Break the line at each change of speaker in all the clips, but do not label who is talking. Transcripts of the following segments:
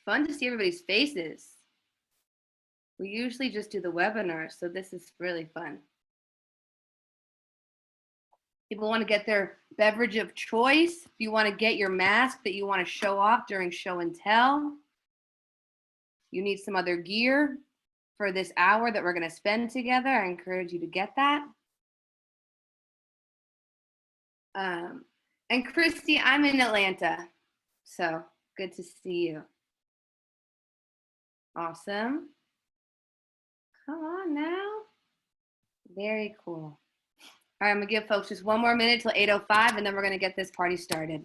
fun to see everybody's faces. We usually just do the webinar, so this is really fun. People want to get their beverage of choice. If you want to get your mask that you want to show off during show and tell, you need some other gear for this hour that we're going to spend together. I encourage you to get that. And Christy, I'm in Atlanta, so good to see you. Awesome. Come on now. Very cool. All right, I'm gonna give folks just one more minute till 8:05, and then we're gonna get this party started.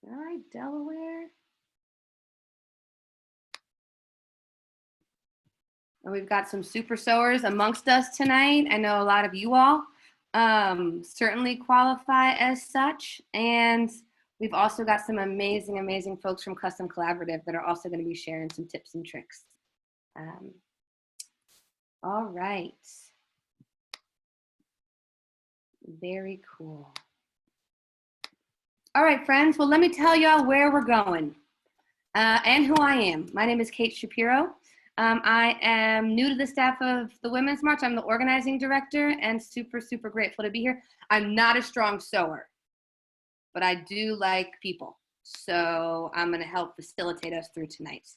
All right, Delaware. And we've got some super sewers amongst us tonight. I know a lot of you all certainly qualify as such. And we've also got some amazing, amazing folks from Custom Collaborative that are also going to be sharing some tips and tricks. All right. Very cool. All right, friends. Well, let me tell y'all where we're going and who I am. My name is Kate Shapiro. I am new to the staff of the Women's March. I'm the organizing director and super, super grateful to be here. I'm not a strong sewer, but I do like people. So I'm gonna help facilitate us through tonight.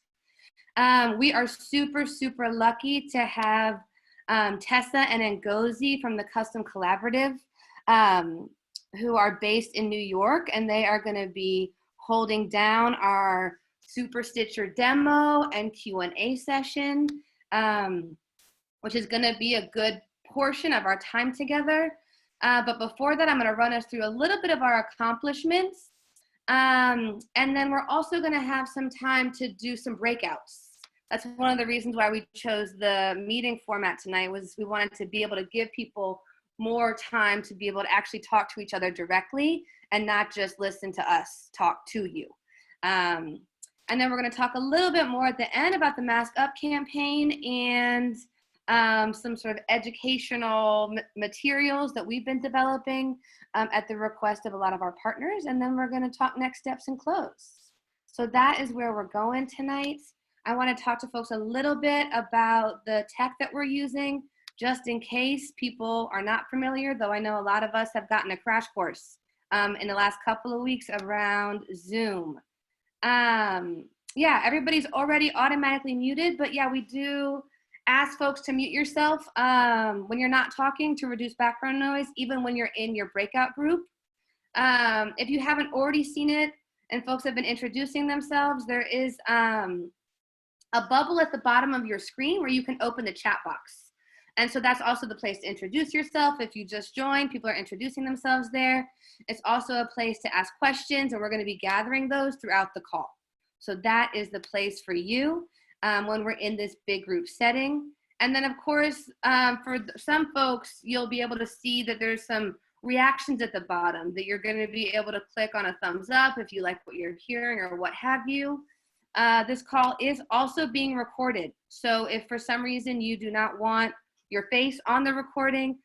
We are super, super lucky to have Tessa and Ngozi from the Custom Collaborative who are based in New York, and they are gonna be holding down our Super Stitcher demo and Q&A session, which is gonna be a good portion of our time together. But before that, I'm gonna run us through a little bit of our accomplishments. And then we're also gonna have some time to do some breakouts. That's one of the reasons why we chose the meeting format tonight, was we wanted to be able to give people more time to be able to actually talk to each other directly and not just listen to us talk to you. And then we're going to talk a little bit more at the end about the Mask Up campaign and some sort of educational materials that we've been developing at the request of a lot of our partners. And then we're going to talk next steps and close. So that is where we're going tonight. I want to talk to folks a little bit about the tech that we're using, just in case people are not familiar, though I know a lot of us have gotten a crash course in the last couple of weeks around Zoom. Yeah, everybody's already automatically muted, but yeah, we do ask folks to mute yourself when you're not talking to reduce background noise, even when you're in your breakout group. If you haven't already seen it and folks have been introducing themselves, there is a bubble at the bottom of your screen where you can open the chat box. And so that's also the place to introduce yourself. If you just joined, people are introducing themselves there. It's also a place to ask questions, and we're going to be gathering those throughout the call. So that is the place for you when we're in this big group setting. And then, of course, for some folks, you'll be able to see that there's some reactions at the bottom that you're going to be able to click on a thumbs up if you like what you're hearing or what have you. This call is also being recorded. So if for some reason you do not want your face on the recording,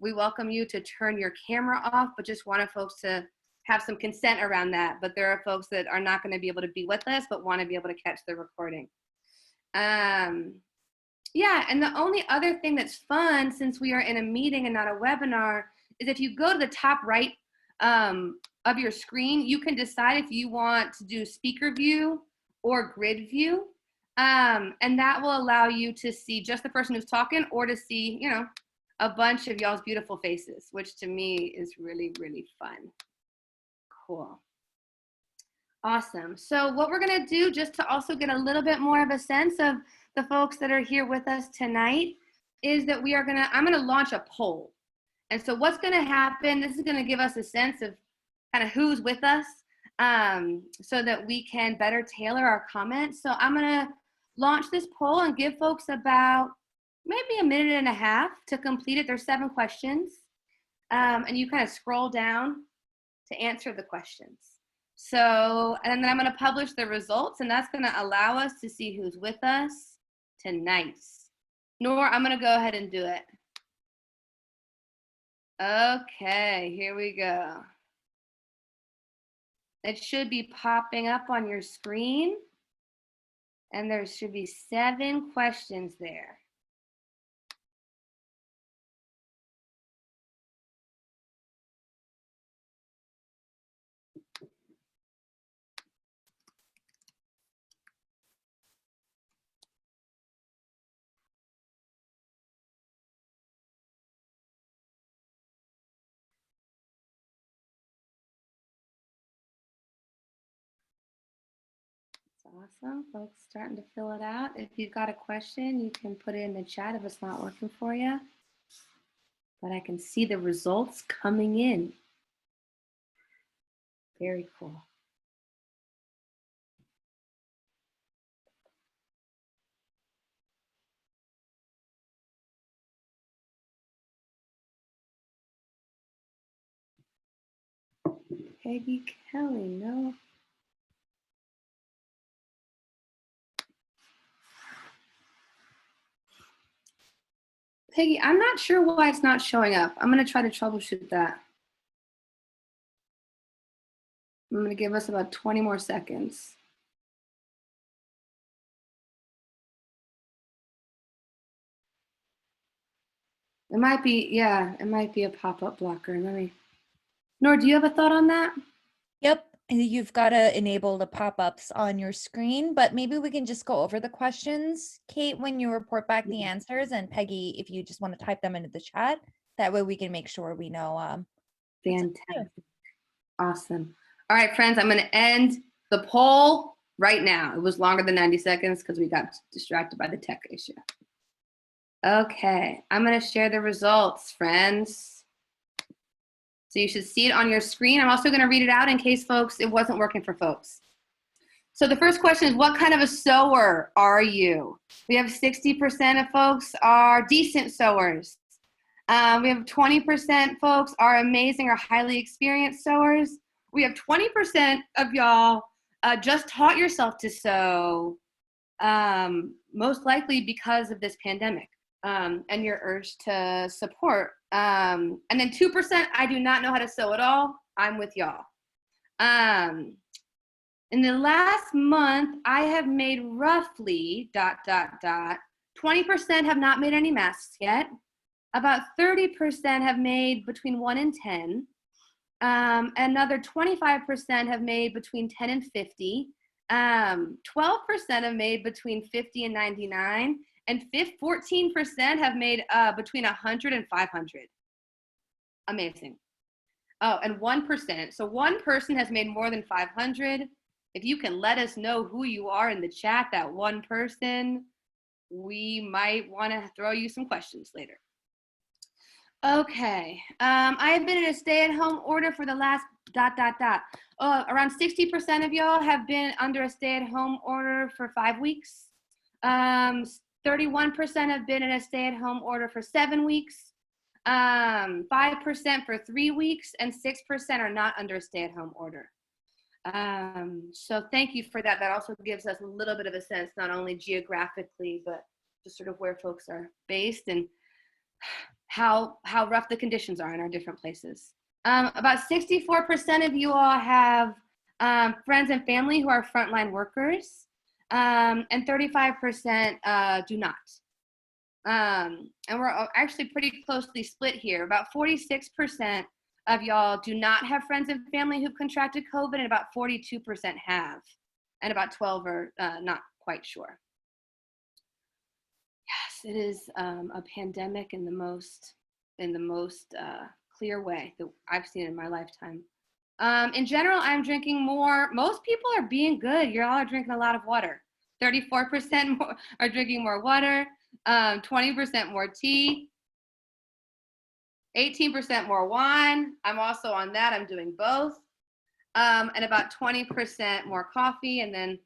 we welcome you to turn your camera off, but just wanted folks to have some consent around that. But there are folks that are not going to be able to be with us, but want to be able to catch the recording. Yeah, and the only other thing that's fun, since we are in a meeting and not a webinar, is if you go to the top right of your screen, you can decide if you want to do speaker view or grid view. And that will allow you to see just the person who's talking, or to see, you know, a bunch of y'all's beautiful faces, which to me is really, really fun. Cool. Awesome. So what we're going to do, just to also get a little bit more of a sense of the folks that are here with us tonight, is that I'm going to launch a poll. And so what's going to happen, this is going to give us a sense of kind of who's with us, so that we can better tailor our comments. So I'm going to launch this poll and give folks about maybe a minute and a half to complete it. There's 7 questions, and you kind of scroll down to answer the questions. So, and then I'm going to publish the results, and that's going to allow us to see who's with us tonight. Nor, I'm going to go ahead and do it. Okay, here we go. It should be popping up on your screen. And there should be 7 questions there. Awesome, folks starting to fill it out. If you've got a question, you can put it in the chat if it's not working for you. But I can see the results coming in. Very cool. Peggy Kelly, no. Peggy, I'm not sure why it's not showing up. I'm going to try to troubleshoot that. I'm going to give us about 20 more seconds. It might be, yeah, it might be a pop-up blocker. Let me, Nora, do you have a thought on that?
Yep, you've got to enable the pop-ups on your screen, but maybe we can just go over the questions, Kate, when you report back the answers, and Peggy, if you just want to type them into the chat, that way we can make sure we know.
Fantastic. Awesome. All right, friends, I'm going to end the poll right now. It was longer than 90 seconds because we got distracted by the tech issue. Okay, I'm going to share the results, friends. So you should see it on your screen. I'm also going to read it out in case, folks, it wasn't working for folks. So the first question is, what kind of a sower are you? We have 60% of folks are decent sowers. We have 20% folks are amazing or highly experienced sowers. We have 20% of y'all just taught yourself to sow, most likely because of this pandemic. And your urge to support. And then 2%, I do not know how to sew at all. I'm with y'all. In the last month, I have made roughly ... 20% have not made any masks yet. About 30% have made between 1 and 10. Another 25% have made between 10 and 50. 12% have made between 50 and 99. And 14% have made between 100 and 500. Amazing. Oh, and 1%. So one person has made more than 500. If you can let us know who you are in the chat, that one person, we might want to throw you some questions later. Okay. I have been in a stay-at-home order for the last ... around 60% of y'all have been under a stay-at-home order for 5 weeks. 31% have been in a stay-at-home order for 7 weeks, 5% for 3 weeks, and 6% are not under a stay-at-home order. So thank you for that. That also gives us a little bit of a sense, not only geographically, but just sort of where folks are based and how rough the conditions are in our different places. About 64% of you all have friends and family who are frontline workers. And 35% do not. And we're actually pretty closely split here. About 46% of y'all do not have friends and family who've contracted COVID, and about 42% have. And about 12 are not quite sure. Yes, it is a pandemic in the most clear way that I've seen in my lifetime. In general, I'm drinking more. Most people are being good. You all are drinking a lot of water. 34% more are drinking more water, 20% more tea, 18% more wine. I'm also on that. I'm doing both. And about 20% more coffee, and then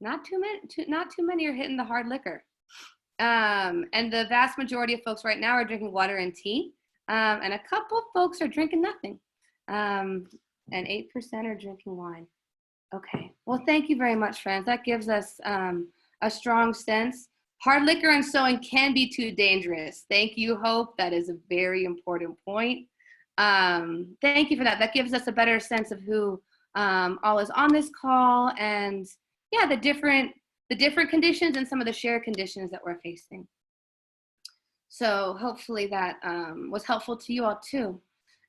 not too many are hitting the hard liquor. And the vast majority of folks right now are drinking water and tea, and a couple folks are drinking nothing. And 8% are drinking wine. Okay, well, thank you very much, friends. That gives us a strong sense. Hard liquor and sewing can be too dangerous. Thank you, Hope. That is a very important point. Thank you for that. That gives us a better sense of who all is on this call, and yeah, the different conditions and some of the shared conditions that we're facing. So hopefully that was helpful to you all too.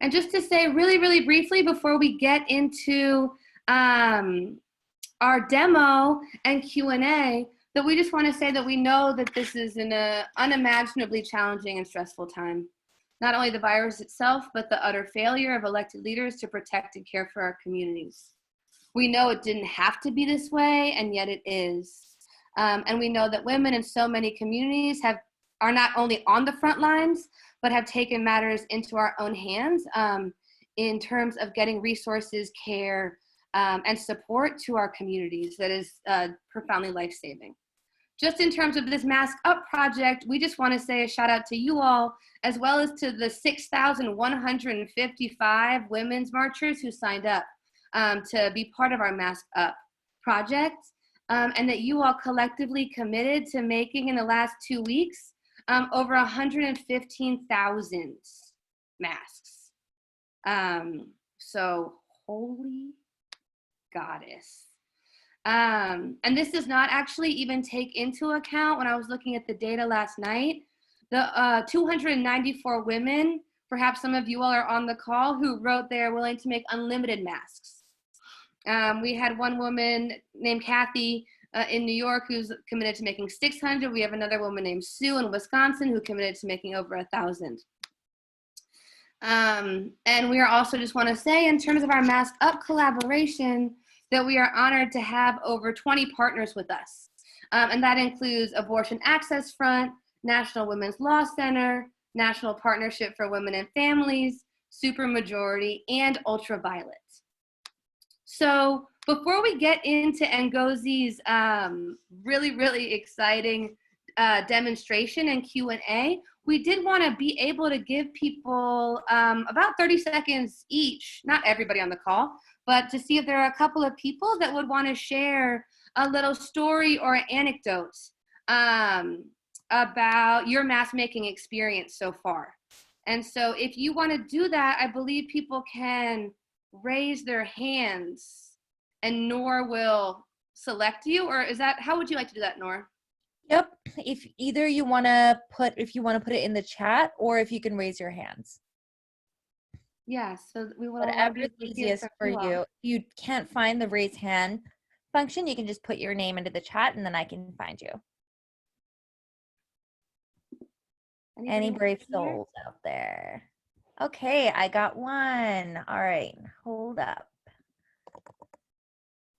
And just to say really, really briefly before we get into our demo and Q&A, that we just want to say that we know that this is an unimaginably challenging and stressful time. Not only the virus itself, but the utter failure of elected leaders to protect and care for our communities. We know it didn't have to be this way, and yet it is. And we know that women in so many communities are not only on the front lines, but have taken matters into our own hands in terms of getting resources, care, and support to our communities that is profoundly life-saving. Just in terms of this Mask Up project, we just want to say a shout out to you all, as well as to the 6,155 women's marchers who signed up to be part of our Mask Up project, and that you all collectively committed to making in the last 2 weeks over 115,000 masks. So holy goddess. And this does not actually even take into account, when I was looking at the data last night, the 294 women, perhaps some of you all are on the call, who wrote they're willing to make unlimited masks. We had one woman named Kathy in New York who's committed to making 600. We have another woman named Sue in Wisconsin who committed to making over 1,000. And we are also just want to say, in terms of our Mask Up collaboration, that we are honored to have over 20 partners with us. And that includes Abortion Access Front, National Women's Law Center, National Partnership for Women and Families, Supermajority, and Ultraviolet. So before we get into Ngozi's really, really exciting demonstration and Q&A, we did want to be able to give people about 30 seconds each, not everybody on the call, but to see if there are a couple of people that would want to share a little story or anecdote about your mask making experience so far. And so if you want to do that, I believe people can raise their hands and Nor will select you, or is that, how would you like to do that, Nor?
Yep. If either you want to put it in the chat, or if you can raise your hands.
Yeah, so we will.
Whatever is easiest for you. If you can't find the raise hand function, you can just put your name into the chat and then I can find you. Any brave souls out there? Okay, I got one. All right, hold up.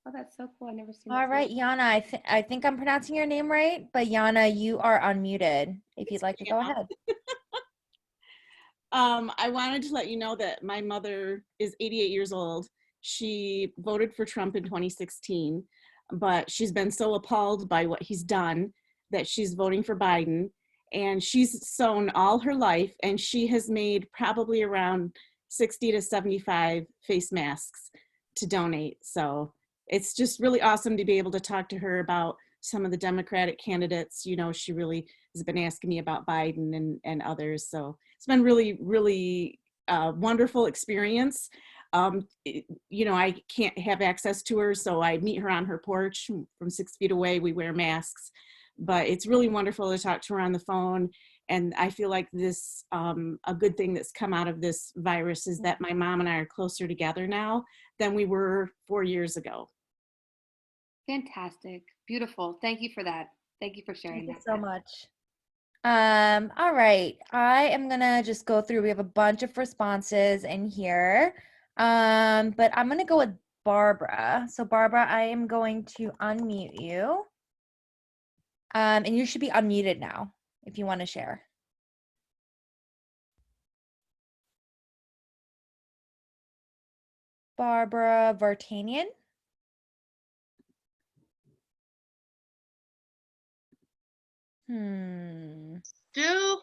Oh, that's so cool. I never seen
All right, Yana, I think I'm pronouncing your name right, but Yana, you are unmuted. If you'd like to go ahead.
I wanted to let you know that my mother is 88 years old. She voted for Trump in 2016, but she's been so appalled by what he's done that she's voting for Biden. And she's sewn all her life, and she has made probably around 60 to 75 face masks to donate. So it's just really awesome to be able to talk to her about some of the Democratic candidates. You know, she really has been asking me about Biden and others. So it's been really, really wonderful experience. You know, I can't have access to her, so I meet her on her porch from 6 feet away. We wear masks, but it's really wonderful to talk to her on the phone. And I feel like this, a good thing that's come out of this virus is that my mom and I are closer together now than we were 4 years ago.
Fantastic. Beautiful. Thank you for that. Thank you for sharing that.
Thank you so much. All right, I am gonna just go through. We have a bunch of responses in here, but I'm gonna go with Barbara. So Barbara, I am going to unmute you, and you should be unmuted now if you want to share. Barbara Vartanian.
Still?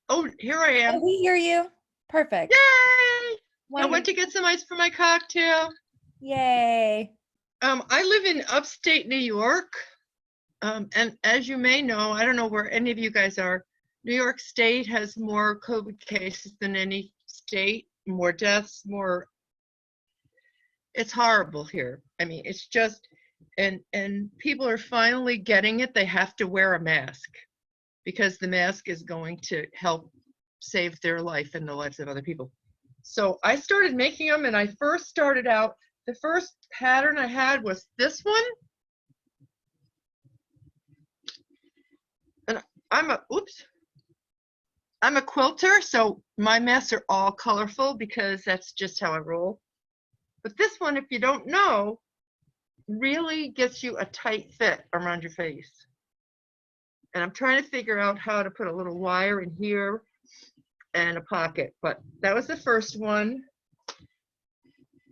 Oh, here I am.
Oh, we hear you. Perfect.
Yay!
Wonderful.
I went to get some ice for my cocktail.
Yay.
I live in upstate New York. And as you may know, I don't know where any of you guys are, New York State has more COVID cases than any state, more deaths, more. it's horrible here. I mean, it's just, and people are finally getting it. They have to wear a mask because the mask is going to help save their life and the lives of other people. So I started making them, and I first started out, the first pattern I had was this one. And I'm a quilter, so my masks are all colorful because that's just how I roll. But this one, if you don't know, really gets you a tight fit around your face. And I'm trying to figure out how to put a little wire in here and a pocket, but that was the first one.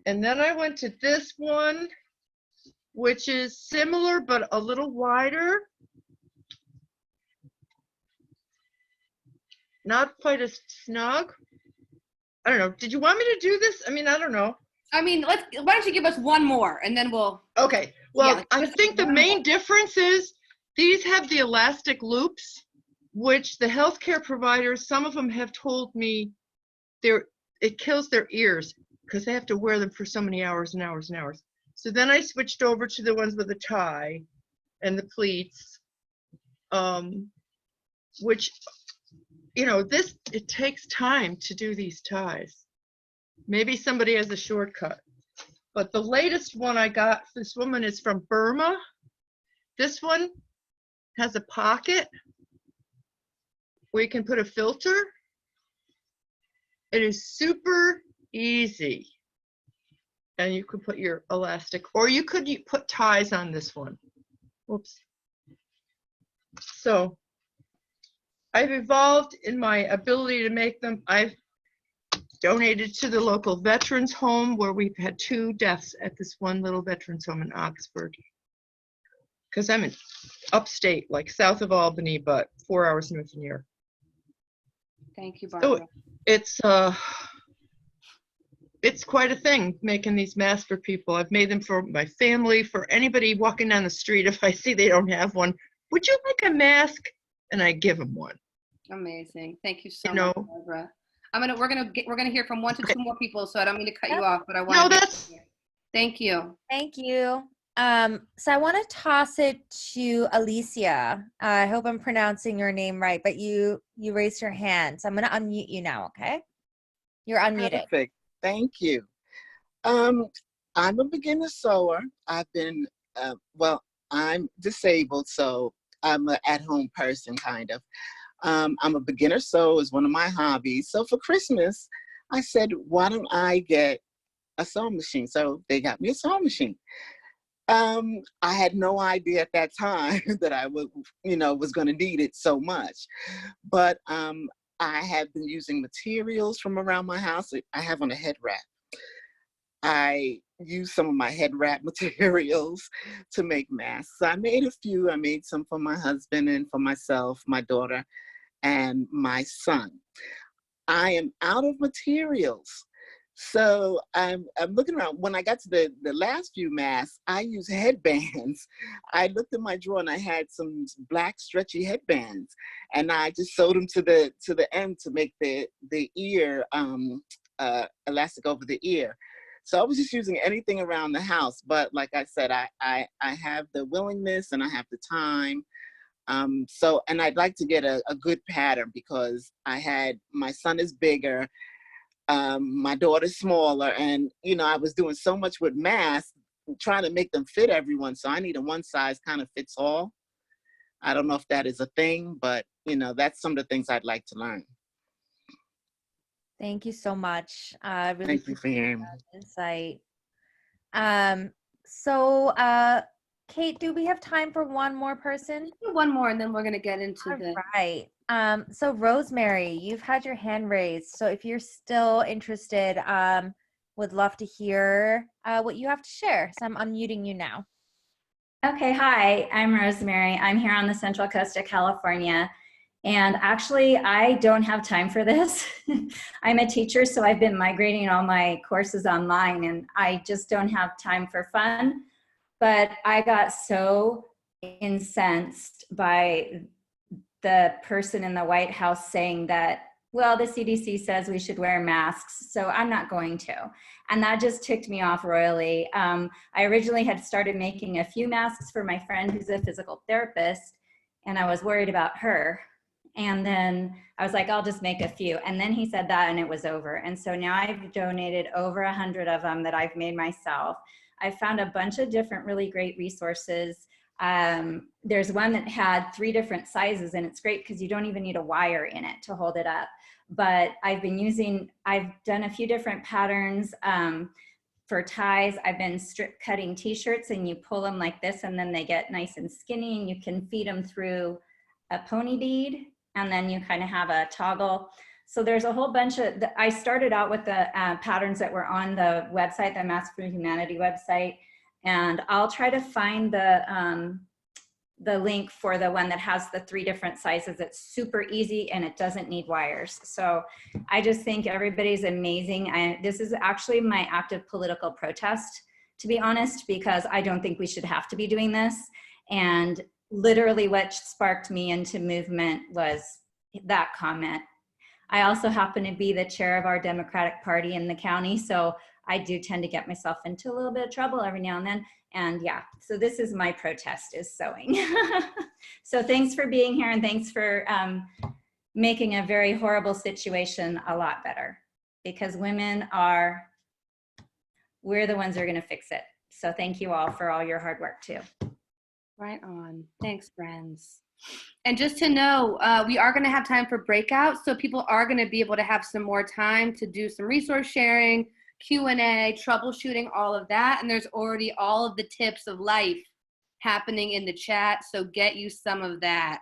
And then I went to this one, which is similar but a little wider. Not quite as snug. I don't know. Did you want me to do this? I mean, I don't know.
I mean, why don't you give us one more and then we'll.
Okay. Well,
Yeah,
I think the main difference is these have the elastic loops, which the healthcare providers, some of them have told me it kills their ears because they have to wear them for so many hours and hours and hours. So then I switched over to the ones with the tie and the pleats, which, you know, it takes time to do these ties. Maybe somebody has a shortcut. But the latest one I got, this woman is from Burma. This one has a pocket where you can put a filter. It is super easy. And you could put your elastic, or you could put ties on this one. Whoops. So I've evolved in my ability to make them. I've donated to the local veterans home where we've had 2 deaths at this one little veterans home in Oxford. Because I'm in upstate, like south of Albany, but 4 hours north of New York.
Thank you, Barbara.
So it's quite a thing making these masks for people. I've made them for my family, for anybody walking down the street. If I see they don't have one, would you like a mask? And I give them one.
Amazing. Thank you so
You know,
much, Barbara. We're gonna hear from 1 to 2 more people, so I don't mean to cut you off, but I want.
No, that's.
Thank you.
Thank you. So I want to toss it to Alicia. I hope I'm pronouncing your name right, but you raised your hand, so I'm going to unmute you now. Okay, you're unmuted.
Perfect. Thank you. I'm a beginner sewer. I've been I'm disabled, so I'm an at-home person, kind of. I'm a beginner sewer is one of my hobbies. So for Christmas, I said, why don't I get a sewing machine? So they got me a sewing machine. I had no idea at that time that I was going to need it so much. But I have been using materials from around my house. I have on a head wrap. I used some of my head wrap materials to make masks. I made a few. I made some for my husband and for myself, my daughter, and my son. I am out of materials. So I'm looking around. When I got to the last few masks, I used headbands. I looked in my drawer and I had some black stretchy headbands, and I just sewed them to the end to make the ear elastic over the ear. So I was just using anything around the house. But like I said, I have the willingness and I have the time. And I'd like to get a good pattern because my son is bigger. My daughter's smaller, and I was doing so much with masks, trying to make them fit everyone. So I need a one size kind of fits all. I don't know if that is a thing, but that's some of the things I'd like to learn.
Thank you so much. Really
Thank you for hearing me.
Insight. So Kate, do we have time for one more person?
One more, and then we're gonna get into
All right. So Rosemary, you've had your hand raised. So if you're still interested, would love to hear what you have to share. So I'm unmuting you now.
Okay, hi, I'm Rosemary. I'm here on the Central Coast of California. And actually, I don't have time for this. I'm a teacher, so I've been migrating all my courses online, and I just don't have time for fun. But I got so incensed by the person in the White House saying that well, the CDC says we should wear masks, so I'm not going to. And that just ticked me off royally. I originally had started making a few masks for my friend who's a physical therapist, and I was worried about her. And then I was like, I'll just make a few. And then he said that and it was over. And so now I've donated over 100 of them that I've made myself. I found a bunch of different really great resources. There's one that had 3 different sizes, and it's great because you don't even need a wire in it to hold it up. But I've done a few different patterns for ties. I've been strip cutting t-shirts, and you pull them like this and then they get nice and skinny, and you can feed them through a pony bead, and then you kind of have a toggle. So there's a whole bunch of, I started out with the patterns that were on the website, the Mask for Humanity website, and I'll try to find the link for the one that has the 3 different sizes. It's super easy and it doesn't need wires. So I just think everybody's amazing. This is actually my active political protest, to be honest, because I don't think we should have to be doing this. And literally what sparked me into movement was that comment. I also happen to be the chair of our Democratic Party in the county, so I do tend to get myself into a little bit of trouble every now and then. And yeah, so this is my protest, is sewing. So thanks for being here, and thanks for making a very horrible situation a lot better, because we're the ones who are gonna fix it. So thank you all for all your hard work too.
Right on. Thanks, friends. And just to know, we are going to have time for breakouts, so people are going to be able to have some more time to do some resource sharing, Q&A, troubleshooting, all of that. And there's already all of the tips of life happening in the chat, so get you some of that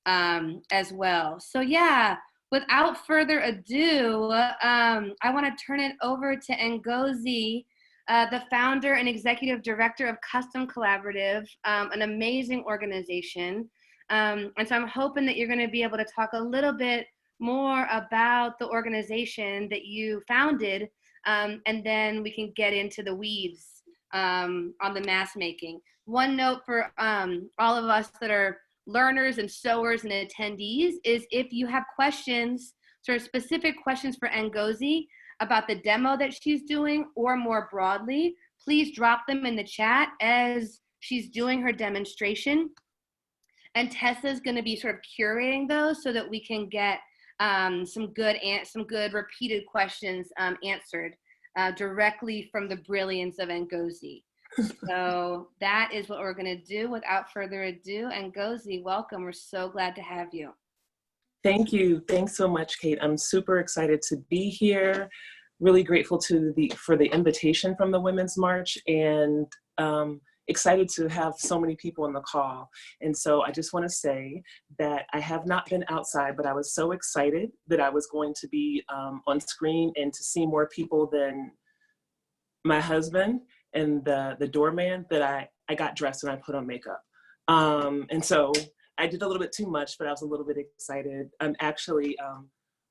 as well. So yeah, without further ado, I want to turn it over to Ngozi, the founder and executive director of Custom Collaborative, an amazing organization. And so I'm hoping that you're going to be able to talk a little bit more about the organization that you founded, and then we can get into the weeds on the mask making. One note for all of us that are learners and sewers and attendees is, if you have questions, sort of specific questions for Ngozi about the demo that she's doing, or more broadly, please drop them in the chat as she's doing her demonstration. And Tessa's going to be sort of curating those so that we can get some good repeated questions answered directly from the brilliance of Ngozi. So that is what we're going to do. Without further ado, Ngozi, welcome. We're so glad to have you.
Thank you. Thanks so much, Kate. I'm super excited to be here. Really grateful for the invitation from the Women's March, and excited to have so many people on the call. And so I just want to say that I have not been outside, but I was so excited that I was going to be on screen and to see more people than my husband and the doorman, that I got dressed and I put on makeup. And so I did a little bit too much, but I was a little bit excited. I'm actually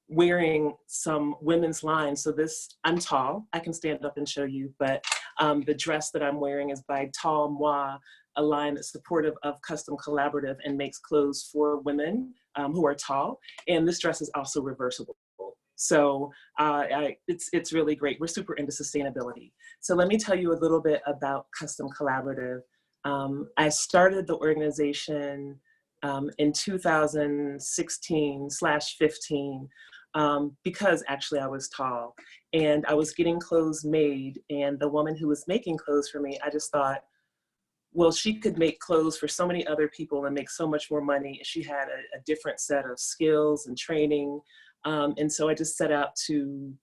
wearing some women's lines. So I'm tall, I can stand up and show you, but the dress that I'm wearing is by Tall Moi, a line that's supportive of Custom Collaborative and makes clothes for women who are tall. And this dress is also reversible. So it's really great. We're super into sustainability. So let me tell you a little bit about Custom Collaborative. I started the organization in 2016/15 because actually I was tall and I was getting clothes made, and the woman who was making clothes for me, I just thought, well, she could make clothes for so many other people and make so much more money. She had a different set of skills and training. And so I just set out to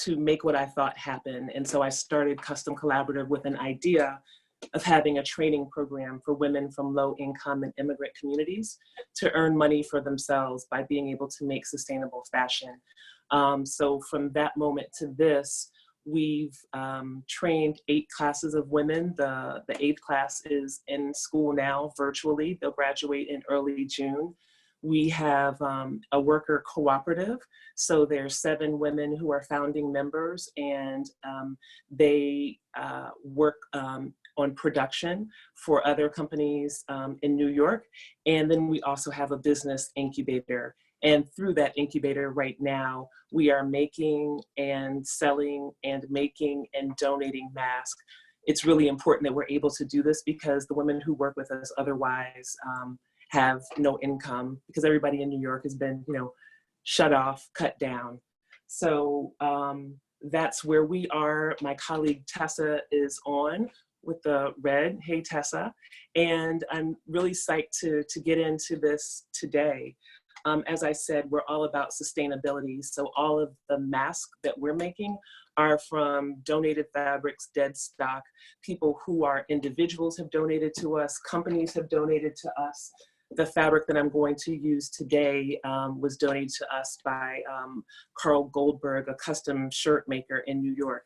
make what I thought happen. And so I started Custom Collaborative with an idea of having a training program for women from low income and immigrant communities to earn money for themselves by being able to make sustainable fashion. So from that moment to this, we've trained 8 classes of women. The 8th class is in school now virtually. They'll graduate in early June. We have a worker cooperative. So there's 7 women who are founding members, and they work on production for other companies in New York. And then we also have a business incubator. And through that incubator right now, we are making and selling and making and donating masks. It's really important that we're able to do this because the women who work with us otherwise have no income, because everybody in New York has been, shut off, cut down. So that's where we are. My colleague Tessa is on with the red. Hey, Tessa. And I'm really psyched to get into this today. As I said, we're all about sustainability. So all of the masks that we're making are from donated fabrics, dead stock. People who are individuals have donated to us, companies have donated to us. The fabric that I'm going to use today was donated to us by Carl Goldberg, a custom shirt maker in New York.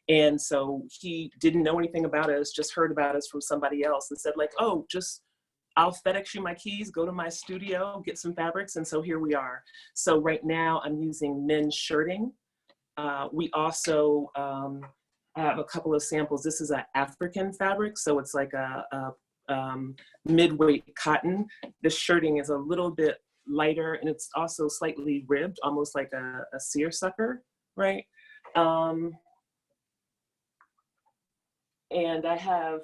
And so he didn't know anything about us, just heard about us from somebody else and said like, oh, I'll FedEx you my keys, go to my studio, get some fabrics, and so here we are. So right now I'm using men's shirting. We also have a couple of samples. This is an African fabric, so it's like a mid-weight cotton. The shirting is a little bit lighter, and it's also slightly ribbed, almost like a seersucker, right? And I have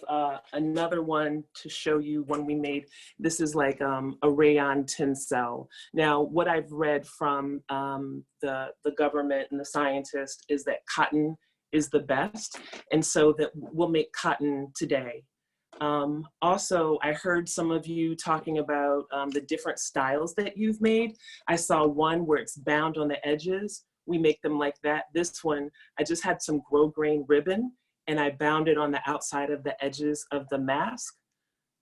another one to show you one we made. This is like a rayon tinsel. Now, what I've read from the government and the scientists is that cotton is the best. And so that we'll make cotton today. Also, I heard some of you talking about the different styles that you've made. I saw one where it's bound on the edges. We make them like that. This one, I just had some grosgrain ribbon and I bound it on the outside of the edges of the mask.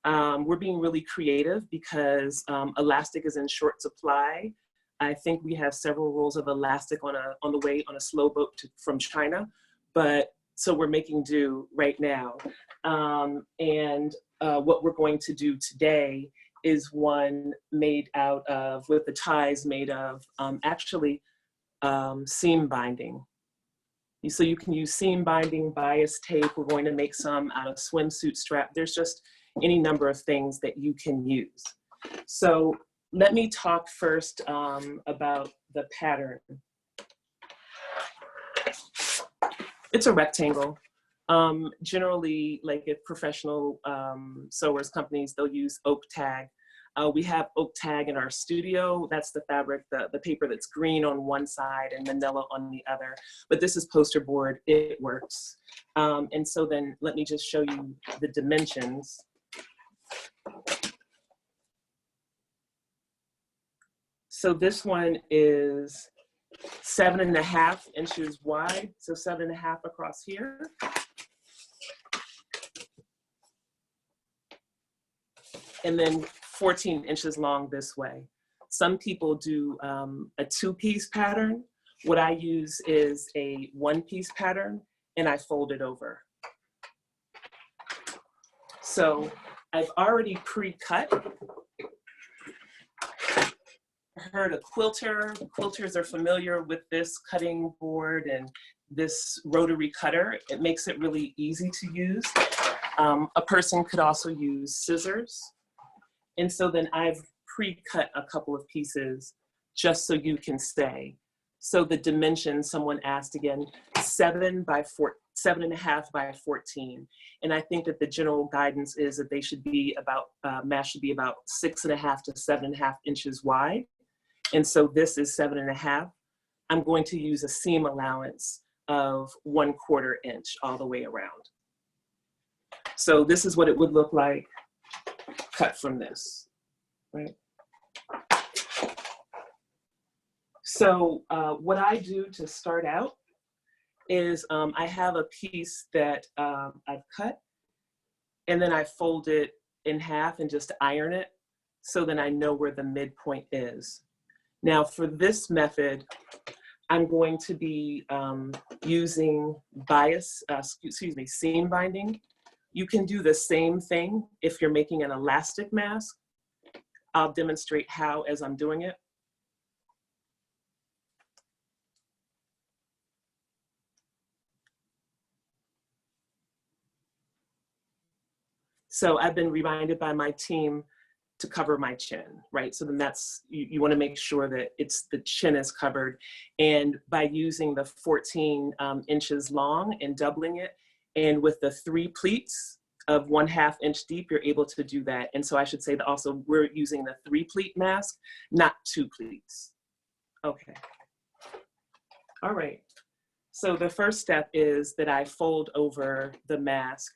We're being really creative because elastic is in short supply. I think we have several rolls of elastic on the way on a slow boat from China, but so we're making do right now. What we're going to do today is one made out of, with the ties made of seam binding. So you can use seam binding, bias tape. We're going to make some out of swimsuit strap. There's just any number of things that you can use. So let me talk first about the pattern. It's a rectangle. Generally, like if professional sewers companies, they'll use oak tag. We have oak tag in our studio. That's the fabric, the paper that's green on one side and manila on the other. But this is poster board, it works. And so then let me just show you the dimensions. So this one is 7.5 inches wide, so 7.5 across here. And then 14 inches long this way. Some people do a 2-piece pattern. What I use is a 1-piece pattern and I fold it over. So I've already pre-cut. I heard a quilter. Quilters are familiar with this cutting board and this rotary cutter. It makes it really easy to use. A person could also use scissors. And so then I've pre-cut a couple of pieces just so you can say. So the dimensions, someone asked again, 7.5 by 14. And I think that the general guidance is that they should be about, mask should be about 6.5 to 7.5 inches wide. And so this is 7.5. I'm going to use a seam allowance of 1/4 inch all the way around. So this is what it would look like cut from this, right? So what I do to start out is I have a piece that I've cut and then I fold it in half and just iron it so then I know where the midpoint is. Now for this method, I'm going to be using seam binding. You can do the same thing if you're making an elastic mask. I'll demonstrate how as I'm doing it. So I've been reminded by my team to cover my chin, right? So then that's, you want to make sure that the chin is covered. And by using the 14 inches long and doubling it, and with the 3 pleats of 1/2 inch deep, you're able to do that. And so I should say that also we're using the 3 pleat mask, not 2 pleats. Okay. All right. So the first step is that I fold over the mask,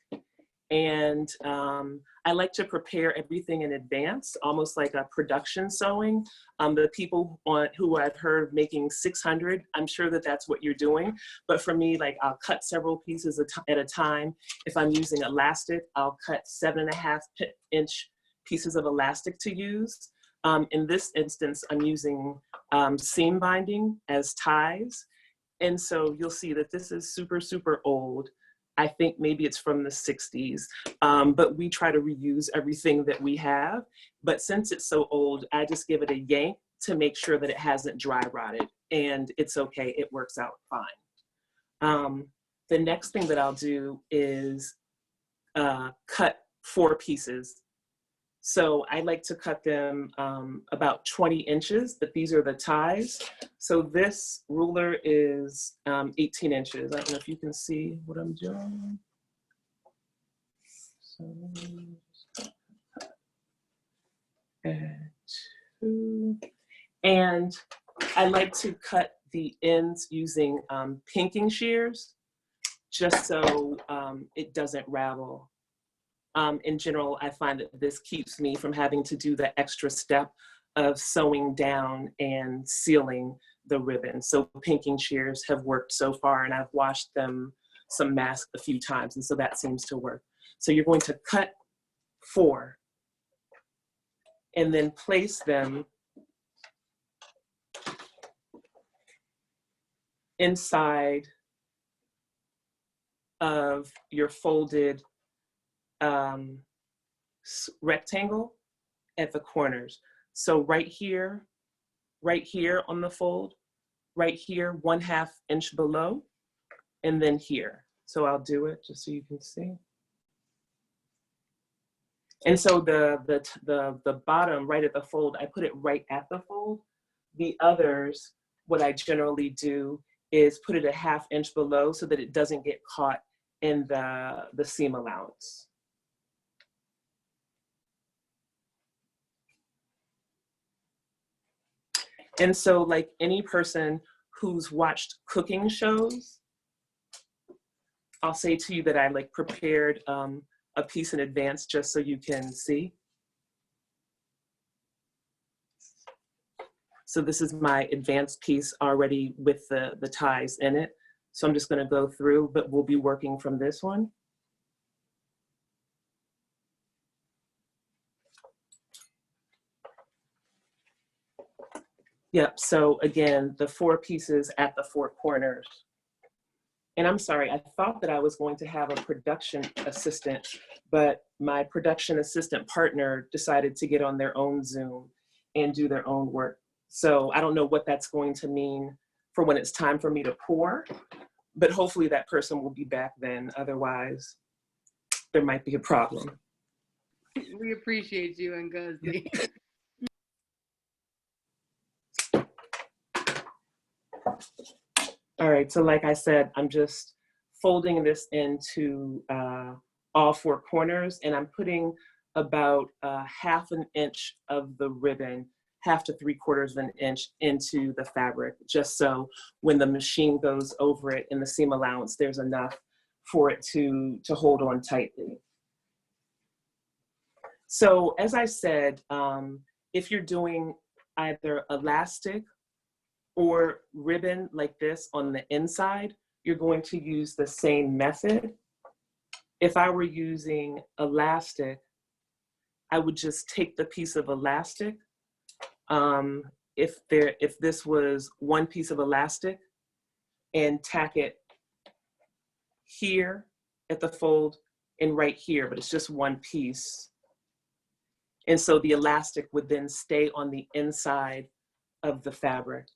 and I like to prepare everything in advance, almost like a production sewing. The people who I've heard making 600, I'm sure that that's what you're doing. But for me, like, I'll cut several pieces at a time. If I'm using elastic, I'll cut 7.5 inch pieces of elastic to use. In this instance, I'm using seam binding as ties. And so you'll see that this is super, super old. I think maybe it's from the 60s, but we try to reuse everything that we have. But since it's so old, I just give it a yank to make sure that it hasn't dry rotted, and it's okay, it works out fine. The next thing that I'll do is cut 4 pieces. So I like to cut them about 20 inches, but these are the ties. So this ruler is 18 inches. I don't know if you can see what I'm doing. So, and 2. And I like to cut the ends using pinking shears, just so it doesn't ravel. In general, I find that this keeps me from having to do the extra step of sewing down and sealing the ribbon. So pinking shears have worked so far, and I've washed them some masks a few times, and so that seems to work. So you're going to cut 4 and then place them inside of your folded rectangle at the corners. So right here on the fold, right here, 1/2 inch below, and then here. So I'll do it just so you can see. And so the bottom right at the fold, I put it right at the fold. The others, what I generally do is put it a 1/2 inch below so that it doesn't get caught in the seam allowance. And so, like any person who's watched cooking shows, I'll say to you that I like prepared a piece in advance just so you can see. So this is my advanced piece already with the ties in it. So I'm just gonna go through, but we'll be working from this one. Yep, so again, the 4 pieces at the 4 corners. And I'm sorry, I thought that I was going to have a production assistant, but my production assistant partner decided to get on their own Zoom and do their own work. So I don't know what that's going to mean for when it's time for me to pour, but hopefully that person will be back then. Otherwise, there might be a problem.
We appreciate you, Ngozi.
All right, so like I said, I'm just folding this into all 4 corners, and I'm putting about 1/2 inch of the ribbon, 1/2 to 3/4 inch into the fabric, just so when the machine goes over it in the seam allowance, there's enough for it to hold on tightly. So as I said, if you're doing either elastic or ribbon like this on the inside, you're going to use the same method. If I were using elastic, I would just take the piece of elastic. If this was 1 piece of elastic, and tack it here at the fold and right here, but it's just 1 piece. And so the elastic would then stay on the inside of the fabric.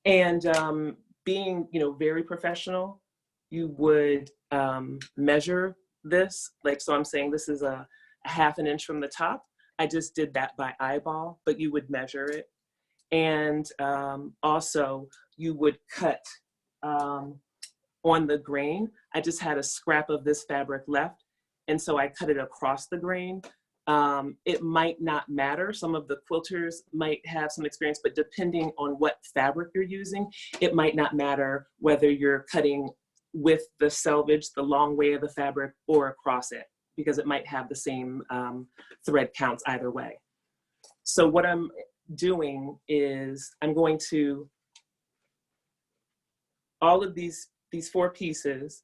And being, very professional, you would measure this. Like, so I'm saying this is a half an inch from the top. I just did that by eyeball, but you would measure it. And also you would cut on the grain. I just had a scrap of this fabric left. And so I cut it across the grain. It might not matter. Some of the quilters might have some experience, but depending on what fabric you're using, it might not matter whether you're cutting with the selvage, the long way of the fabric, or across it, because it might have the same thread counts either way. So what I'm doing is I'm going to, all of these 4 pieces,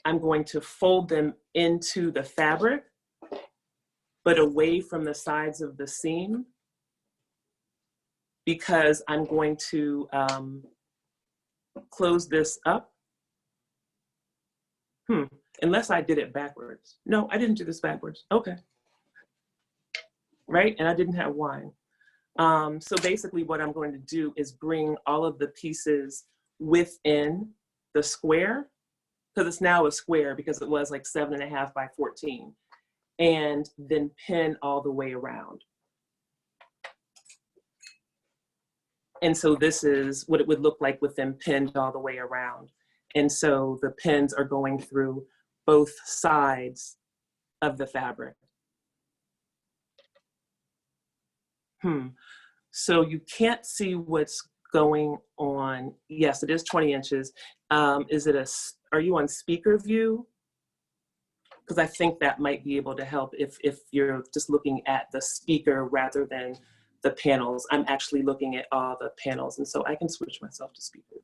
I'm going to fold them into the fabric, but away from the sides of the seam, because I'm going to close this up. Unless I did it backwards. No, I didn't do this backwards. Okay. Right, and I didn't have wine. So basically what I'm going to do is bring all of the pieces within the square, because it's now a square because it was like 7.5 by 14, and then pin all the way around. And so this is what it would look like with them pinned all the way around. And so the pins are going through both sides of the fabric. So you can't see what's going on. Yes, it is 20 inches. Are you on speaker view? Because I think that might be able to help if you're just looking at the speaker rather than the panels. I'm actually looking at all the panels, and so I can switch myself to speaker.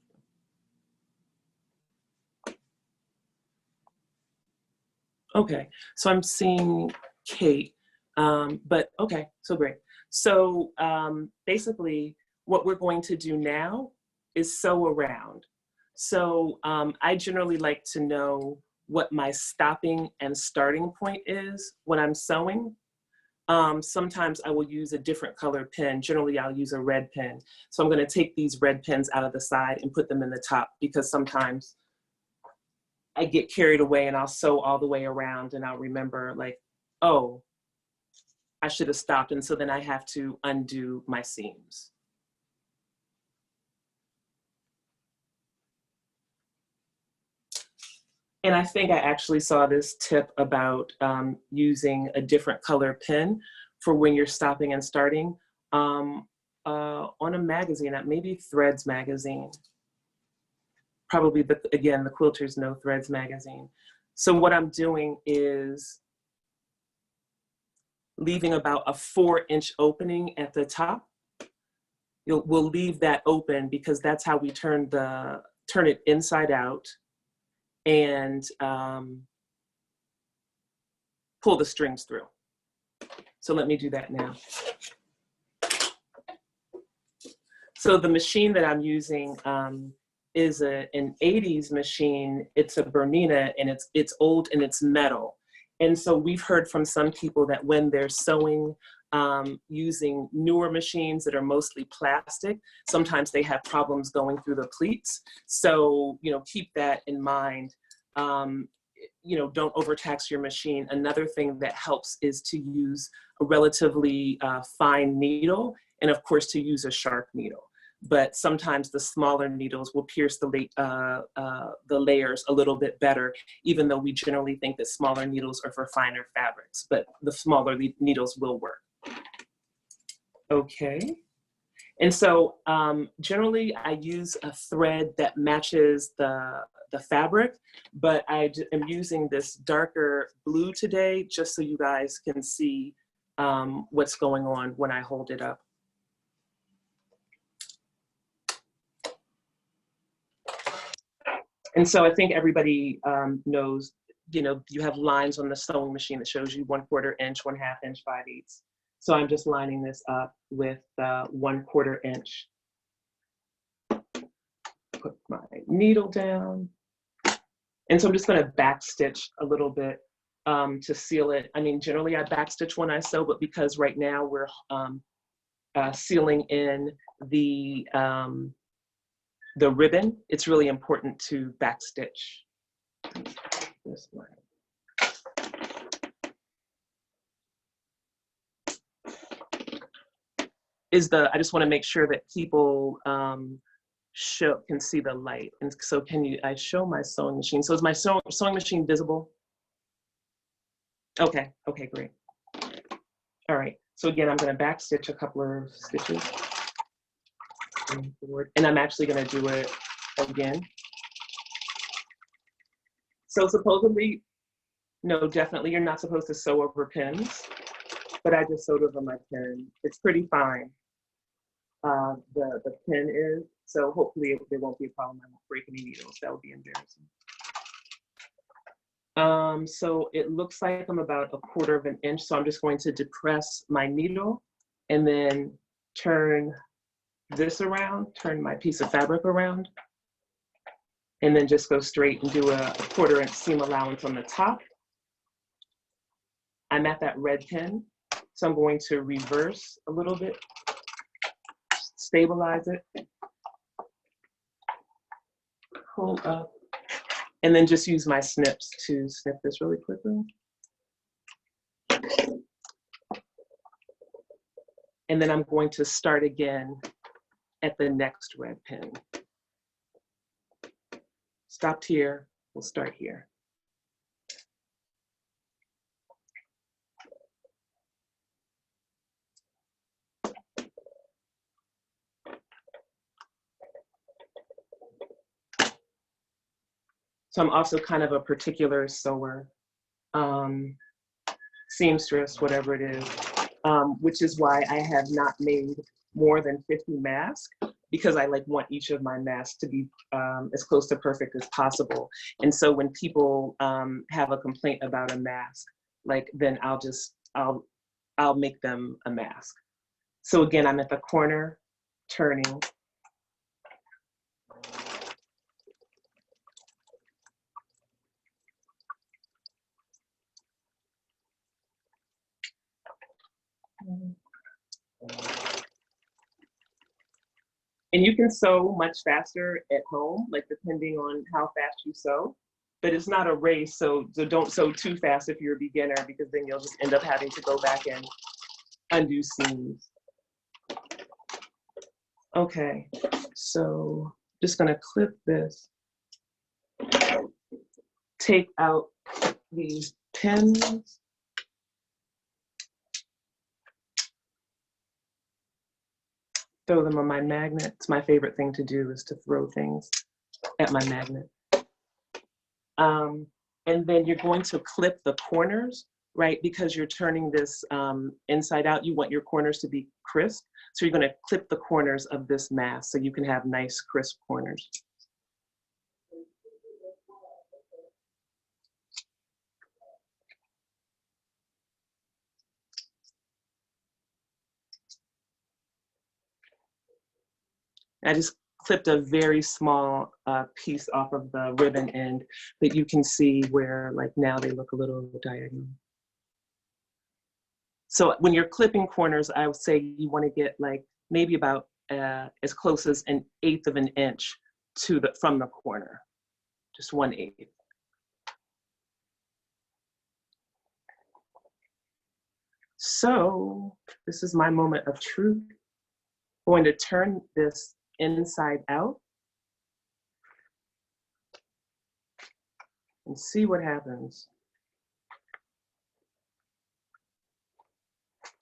Okay, so I'm seeing Kate, but okay, so great. So basically what we're going to do now is sew around. So I generally like to know what my stopping and starting point is when I'm sewing. Sometimes I will use a different color pin. Generally I'll use a red pin. So I'm gonna take these red pins out of the side and put them in the top, because sometimes I get carried away and I'll sew all the way around and I'll remember like, oh, I should have stopped, and so then I have to undo my seams. And I think I actually saw this tip about using a different color pin for when you're stopping and starting on a magazine, maybe Threads magazine. Probably, again, the Quilters Know Threads magazine. So what I'm doing is leaving about a 4-inch opening at the top. We'll leave that open because that's how we turn it inside out and pull the strings through. So let me do that now. So the machine that I'm using is an 80s machine. It's a Bernina, and it's old and it's metal. And so we've heard from some people that when they're sewing using newer machines that are mostly plastic, sometimes they have problems going through the pleats. So, keep that in mind. Don't overtax your machine. Another thing that helps is to use a relatively fine needle, and of course to use a sharp needle. But sometimes the smaller needles will pierce the layers a little bit better, even though we generally think that smaller needles are for finer fabrics, but the smaller needles will work. Okay. And so generally I use a thread that matches the fabric, but I am using this darker blue today just so you guys can see what's going on when I hold it up. And so I think everybody knows, you have lines on the sewing machine that shows you 1/4 inch, 1/2 inch, 5/8. So I'm just lining this up with 1/4 inch. Put my needle down. And so I'm just gonna backstitch a little bit to seal it. I mean, generally I backstitch when I sew, but because right now we're sealing in the ribbon, it's really important to backstitch this one. I just want to make sure that people can see the light. And so I show my sewing machine. So is my sewing machine visible? Okay, great. All right, so again, I'm going to backstitch a couple of stitches. And I'm actually going to do it again. So supposedly, no, definitely you're not supposed to sew over pins, but I just sewed over my pin. It's pretty fine. The pin is, so hopefully there won't be a problem. I won't break any needles. That would be embarrassing. So it looks like I'm about 1/4 of an inch. So I'm just going to depress my needle and then turn this around, turn my piece of fabric around, and then just go straight and do a 1/4 inch seam allowance on the top. I'm at that red pin, so I'm going to reverse a little bit, stabilize it, pull up, and then just use my snips to snip this really quickly. And then I'm going to start again at the next red pin. Stopped here, we'll start here. So I'm also kind of a particular sewer, seamstress, whatever it is, which is why I have not made more than 50 masks, because I want each of my masks to be as close to perfect as possible. And so when people have a complaint about a mask, then I'll make them a mask. So again, I'm at the corner, turning. And you can sew much faster at home, depending on how fast you sew, but it's not a race, so don't sew too fast if you're a beginner, because then you'll just end up having to go back and undo seams. Okay, so just gonna clip this, take out these pins. Throw them on my magnet. It's my favorite thing to do, is to throw things at my magnet. And then you're going to clip the corners, right? Because you're turning this inside out, you want your corners to be crisp. So you're gonna clip the corners of this mask so you can have nice crisp corners. I just clipped a very small piece off of the ribbon end that you can see where now they look a little diagonal. So when you're clipping corners, I would say you want to get maybe about as close as 1/8 of an inch from the corner, just 1/8. So this is my moment of truth. I'm going to turn this inside out and see what happens.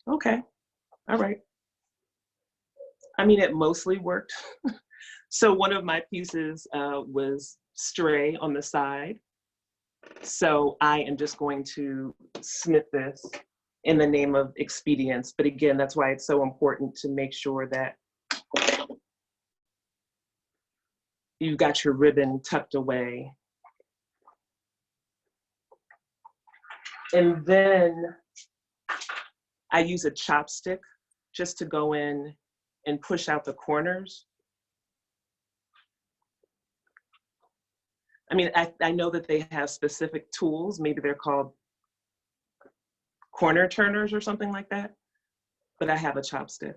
Okay, all right. I mean, it mostly worked. So one of my pieces was stray on the side. So I am just going to snip this in the name of expedience. But again, that's why it's so important to make sure that you got your ribbon tucked away. And then I use a chopstick just to go in and push out the corners. I mean, I know that they have specific tools. Maybe they're called corner turners or something like that, but I have a chopstick.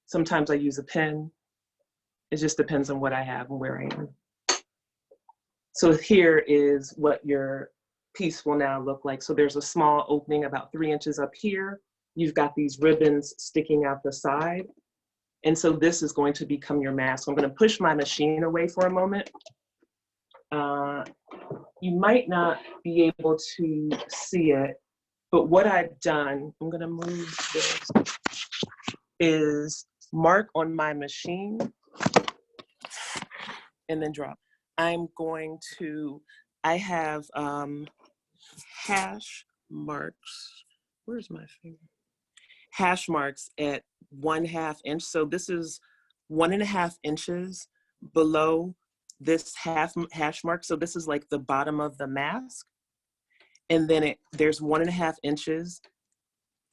Sometimes I use a pen. It just depends on what I have and where I am. So here is what your piece will now look like. So there's a small opening about 3 inches up here. You've got these ribbons sticking out the side. And so this is going to become your mask. So I'm going to push my machine away for a moment. You might not be able to see it, but what I've done, I'm going to move this, is mark on my machine and then drop. I'm going to, I have hash marks. Where's my finger? Hash marks at 1/2 inch. So this is 1.5 inches below this hash mark. So this is like the bottom of the mask. And then there's 1.5 inches.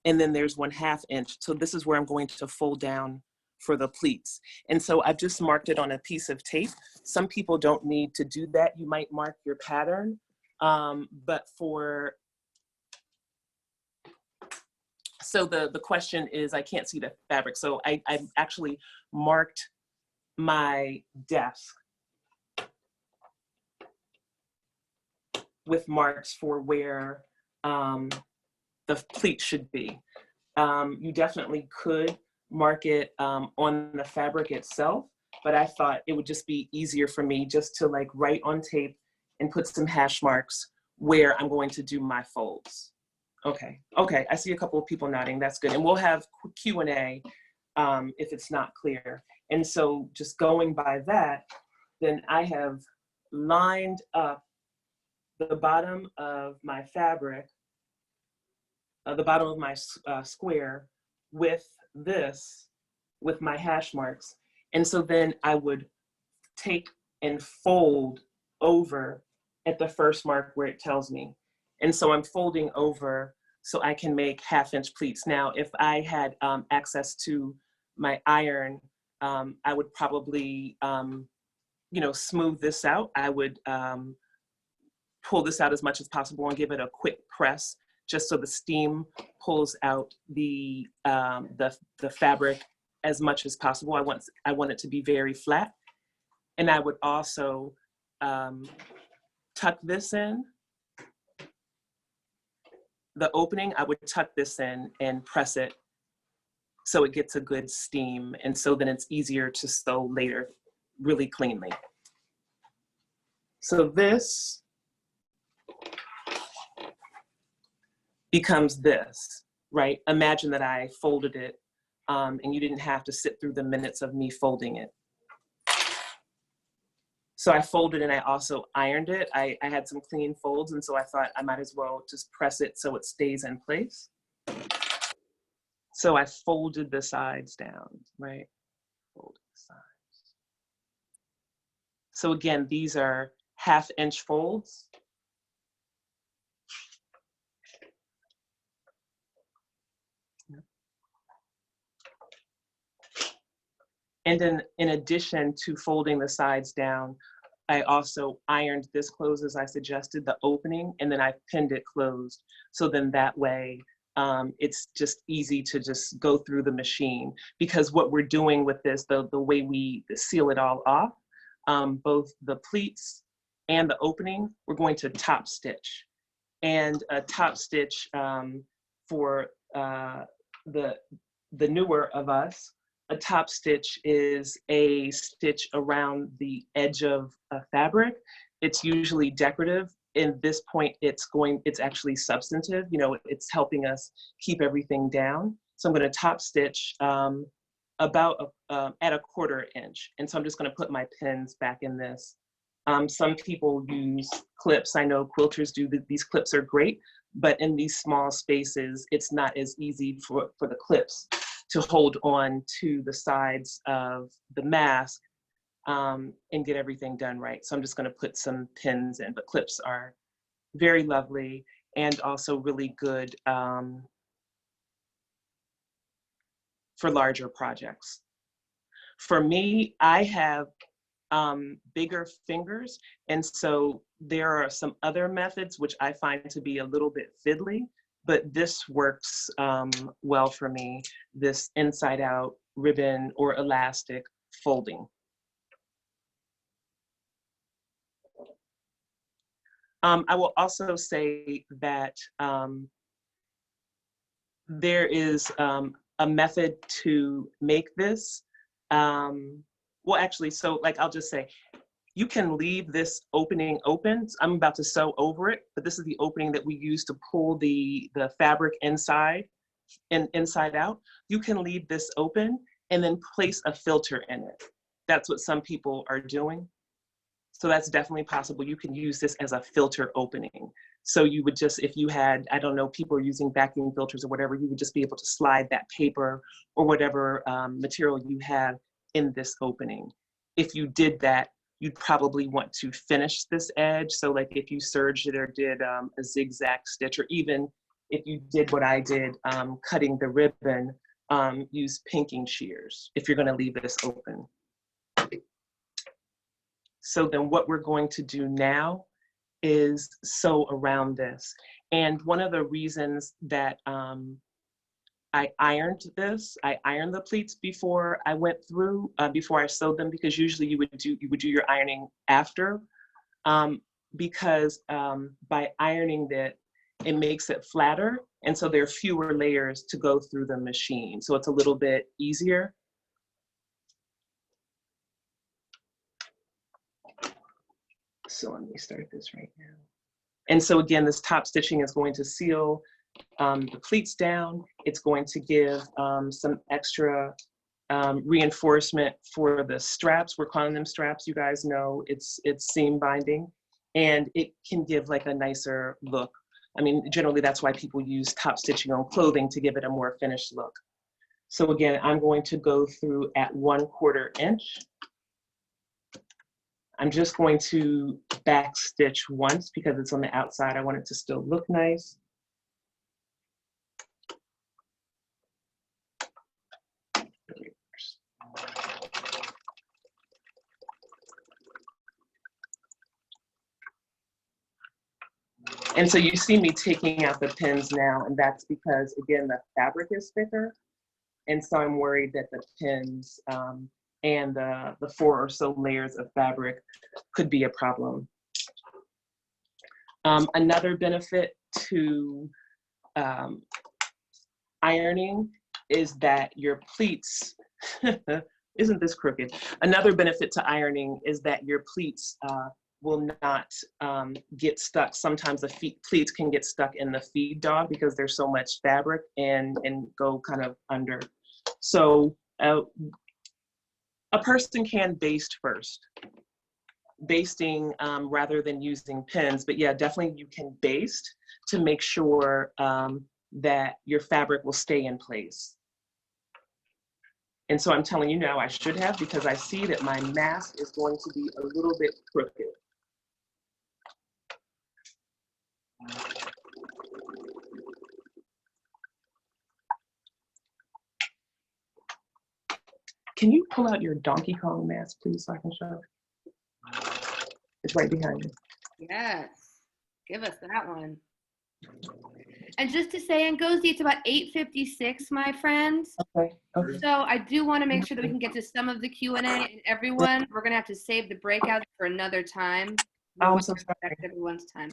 And then there's 1/2 inch. So this is where I'm going to fold down for the pleats. And so I've just marked it on a piece of tape. Some people don't need to do that. You might mark your pattern, but so the question is, I can't see the fabric. So I actually marked my desk with marks for where the pleat should be. You definitely could mark it on the fabric itself, but I thought it would just be easier for me just to like write on tape and put some hash marks where I'm going to do my folds. Okay, I see a couple of people nodding, that's good. And we'll have Q&A if it's not clear. And so just going by that, then I have lined up the bottom of my fabric, the bottom of my square with this, with my hash marks. And so then I would take and fold over at the first mark where it tells me. And so I'm folding over so I can make 1/2 inch pleats. Now, if I had access to my iron, I would probably, smooth this out. I would pull this out as much as possible and give it a quick press, just so the steam pulls out the fabric as much as possible. I want it to be very flat. And I would also tuck this in. The opening, I would tuck this in and press it so it gets a good steam. And so then it's easier to sew later really cleanly. So this becomes this, right? Imagine that I folded it and you didn't have to sit through the minutes of me folding it. So I folded and I also ironed it. I had some clean folds, and so I thought I might as well just press it so it stays in place. So I folded the sides down, right? Folded the sides. So again, these are 1/2 inch folds. And then in addition to folding the sides down, I also ironed this closed as I suggested, the opening, and then I pinned it closed. So then that way, it's just easy to just go through the machine, because what we're doing with this, the way we seal it all off, both the pleats and the opening, we're going to top stitch. And a top stitch for the newer of us, a top stitch is a stitch around the edge of a fabric. It's usually decorative. In this point, it's actually substantive. You know, it's helping us keep everything down. So I'm going to top stitch about at a 1/4 inch. And so I'm just going to put my pins back in this. Some people use clips. I know quilters do. These clips are great, but in these small spaces, it's not as easy for the clips to hold on to the sides of the mask and get everything done right. So I'm just going to put some pins in, but clips are very lovely and also really good for larger projects. For me, I have bigger fingers, and so there are some other methods which I find to be a little bit fiddly, but this works well for me, this inside out ribbon or elastic folding. I will also say that there is a method to make this. Well, actually, so like I'll just say, you can leave this opening open. I'm about to sew over it, but this is the opening that we use to pull the fabric inside and inside out. You can leave this open and then place a filter in it. That's what some people are doing. So that's definitely possible. You can use this as a filter opening. So you would just, if you had, I don't know, people are using vacuum filters or whatever, you would just be able to slide that paper or whatever material you have in this opening. If you did that, you'd probably want to finish this edge. So like if you serged it or did a zigzag stitch, or even if you did what I did, cutting the ribbon, use pinking shears if you're gonna leave this open. So then what we're going to do now is sew around this. And one of the reasons that I ironed this, I ironed the pleats before I went through, before I sewed them, because usually you would do your ironing after, because by ironing it makes it flatter. And so there are fewer layers to go through the machine. So it's a little bit easier. So let me start this right now. And so again, this top stitching is going to seal the pleats down. It's going to give some extra reinforcement for the straps. We're calling them straps. You guys know it's seam binding, and it can give like a nicer look. I mean, generally that's why people use top stitching on clothing, to give it a more finished look. So again, I'm going to go through at 1/4 inch. I'm just going to back stitch once because it's on the outside. I want it to still look nice. And so you see me taking out the pins now, and that's because, again, the fabric is thicker. And so I'm worried that the pins and the 4 or so layers of fabric could be a problem. Another benefit to ironing is that your pleats, isn't this crooked? Another benefit to ironing is that your pleats will not get stuck. Sometimes the pleats can get stuck in the feed dog because there's so much fabric and go kind of under. So a person can baste first, basting rather than using pins. But yeah, definitely you can baste to make sure that your fabric will stay in place. And so I'm telling you now, I should have, because I see that my mask is going to be a little bit crooked. Can you pull out your Donkey Kong mask, please, so I can show it? It's right behind you.
Yes, give us that one. And just to say, Ngozi, it's about 8:56, my friends.
Okay. Okay.
So I do want to make sure that we can get to some of the Q&A, and everyone, we're gonna have to save the breakout for another time.
Oh, I'm so sorry.
Respect everyone's time.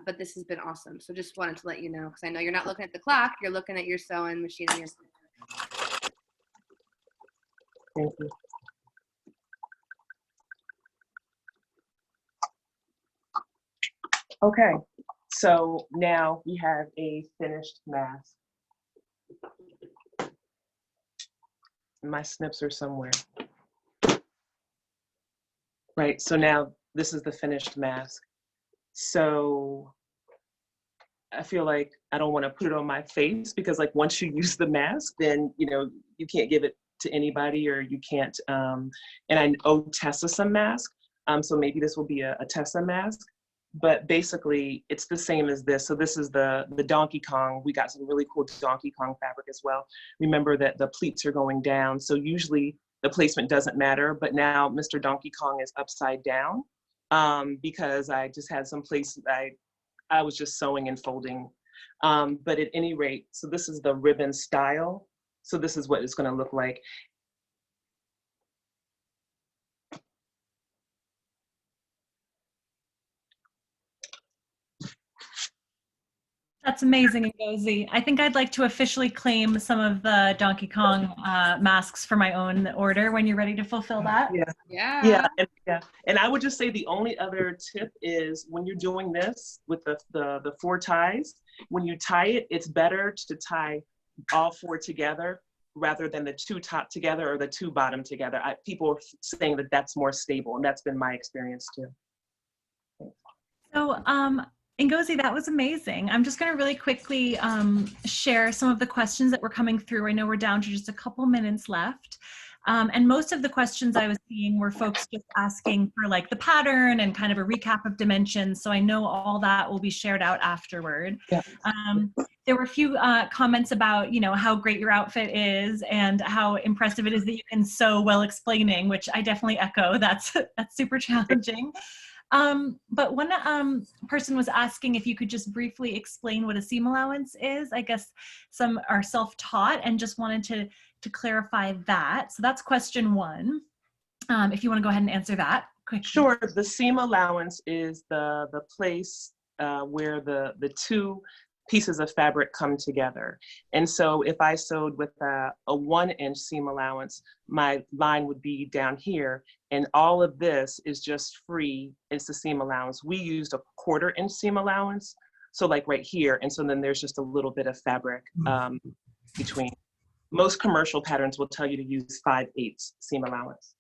But this has been awesome. So just wanted to let you know, because I know you're not looking at the clock, you're looking at your sewing machine. And your
Thank you. Okay, so now we have a finished mask. My snips are somewhere. Right, so now this is the finished mask. So I feel like I don't want to put it on my face, because like once you use the mask, then you can't give it to anybody, or you can't, and I owe Tessa some mask, so maybe this will be a Tessa mask, but basically it's the same as this. So this is the Donkey Kong. We got some really cool Donkey Kong fabric as well. Remember that the pleats are going down, so usually the placement doesn't matter, but now Mr. Donkey Kong is upside down because I just had some place I was just sewing and folding. But at any rate, so this is the ribbon style. So this is what it's going to look like.
That's amazing, Ngozi. I think I'd like to officially claim some of the Donkey Kong masks for my own order when you're ready to fulfill that.
Yeah. And I would just say the only other tip is when you're doing this with the 4 ties, when you tie it, it's better to tie all 4 together rather than the 2 top together or the 2 bottom together. People are saying that that's more stable, and that's been my experience too.
So, Ngozi, that was amazing. I'm just going to really quickly share some of the questions that were coming through. I know we're down to just a couple minutes left. And most of the questions I was seeing were folks just asking for like the pattern and kind of a recap of dimensions. So I know all that will be shared out afterward.
Yeah.
There were a few comments about, you know, how great your outfit is and how impressive it is that you can sew while explaining, which I definitely echo. That's super challenging. But one person was asking if you could just briefly explain what a seam allowance is. I guess some are self-taught and just wanted to clarify that. So that's question 1. If you want to go ahead and answer that quickly.
Sure. The seam allowance is the place where the 2 pieces of fabric come together. And so if I sewed with a 1-inch seam allowance, my line would be down here, and all of this is just free. It's the seam allowance. We used a 1/4-inch seam allowance, so like right here, and so then there's just a little bit of fabric between. Most commercial patterns will tell you to use 5/8 seam allowance.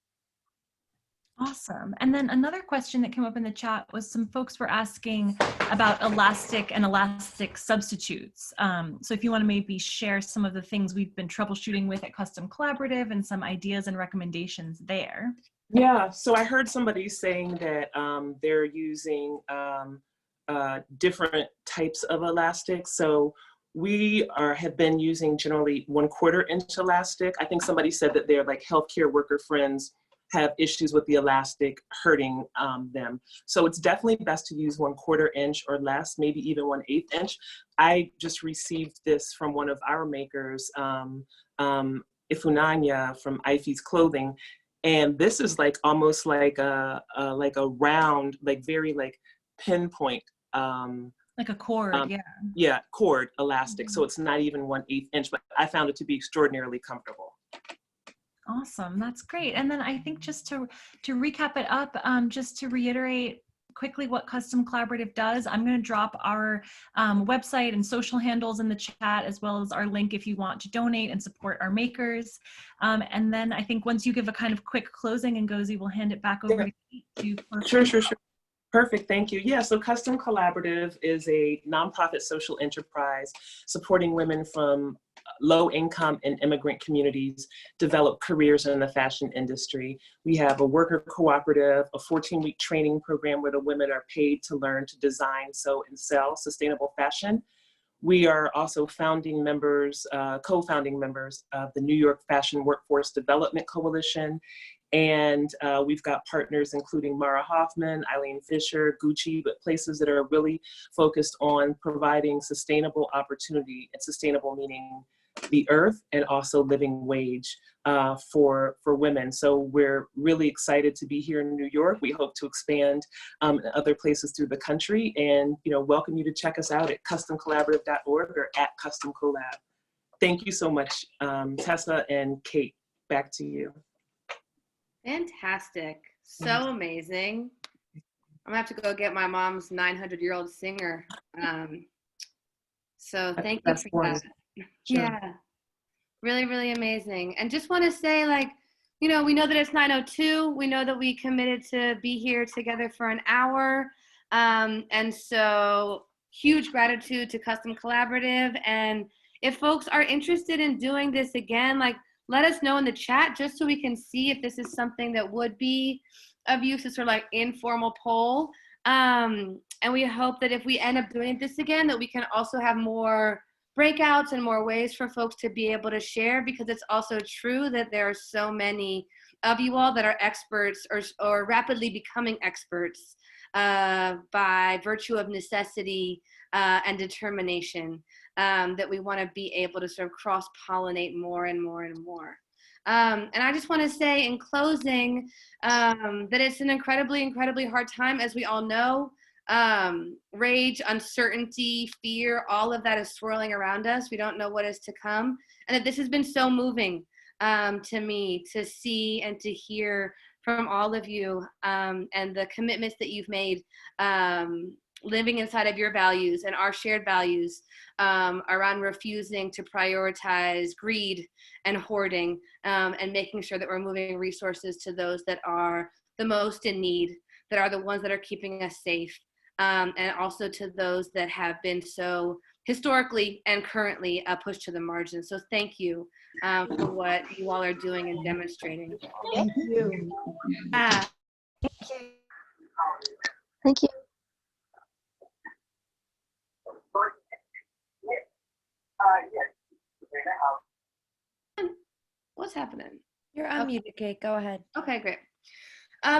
Awesome. And then another question that came up in the chat was some folks were asking about elastic and elastic substitutes. So if you want to maybe share some of the things we've been troubleshooting with at Custom Collaborative and some ideas and recommendations there.
Yeah, so I heard somebody saying that they're using different types of elastic. So we have been using generally 1/4-inch elastic. I think somebody said that their like healthcare worker friends have issues with the elastic hurting them. So it's definitely best to use 1/4-inch or less, maybe even 1/8 inch. I just received this from one of our makers, Ifunanya from Ife's Clothing. And this is like almost like a round, like very like pinpoint.
Like a cord, yeah.
Yeah, cord elastic. So it's not even 1/8 inch, but I found it to be extraordinarily comfortable.
Awesome, that's great. And then I think just to recap it up, just to reiterate quickly what Custom Collaborative does, I'm going to drop our website and social handles in the chat, as well as our link if you want to donate and support our makers. And then I think once you give a kind of quick closing, and Ngozi will hand it back over to Kate to
Sure. Perfect, thank you. Yeah, so Custom Collaborative is a nonprofit social enterprise supporting women from low-income and immigrant communities develop careers in the fashion industry. We have a worker cooperative, a 14-week training program where the women are paid to learn to design, sew, and sell sustainable fashion. We are also founding members, co-founding members of the New York Fashion Workforce Development Coalition. And we've got partners including Mara Hoffman, Eileen Fisher, Gucci, but places that are really focused on providing sustainable opportunity, and sustainable meaning the earth, and also living wage for women. So we're really excited to be here in New York. We hope to expand other places through the country, and welcome you to check us out at customcollaborative.org or at Custom Collab. Thank you so much, Tessa and Kate. Back to you.
Fantastic. So amazing. I'm gonna have to go get my mom's 900-year-old singer. So thank you for that.
Sure.
Yeah, really, really amazing. And just want to say, we know that it's 9:02. We know that we committed to be here together for an hour. And so huge gratitude to Custom Collaborative. And if folks are interested in doing this again, let us know in the chat just so we can see if this is something that would be of use, a sort of informal poll. And we hope that if we end up doing this again, that we can also have more breakouts and more ways for folks to be able to share, because it's also true that there are so many of you all that are experts or rapidly becoming experts by virtue of necessity and determination, that we want to be able to sort of cross-pollinate more and more and more. And I just want to say in closing that it's an incredibly, incredibly hard time, as we all know. Rage, uncertainty, fear, all of that is swirling around us. We don't know what is to come. And that this has been so moving to me to see and to hear from all of you, and the commitments that you've made, living inside of your values and our shared values, around refusing to prioritize greed and hoarding, and making sure that we're moving resources to those that are the most in need, that are the ones that are keeping us safe, and also to those that have been so historically and currently pushed to the margins. So thank you for what you all are doing and demonstrating.
Thank you.
Thank you.
What's happening?
You're unmuted, Kate. Go ahead.
Okay, great.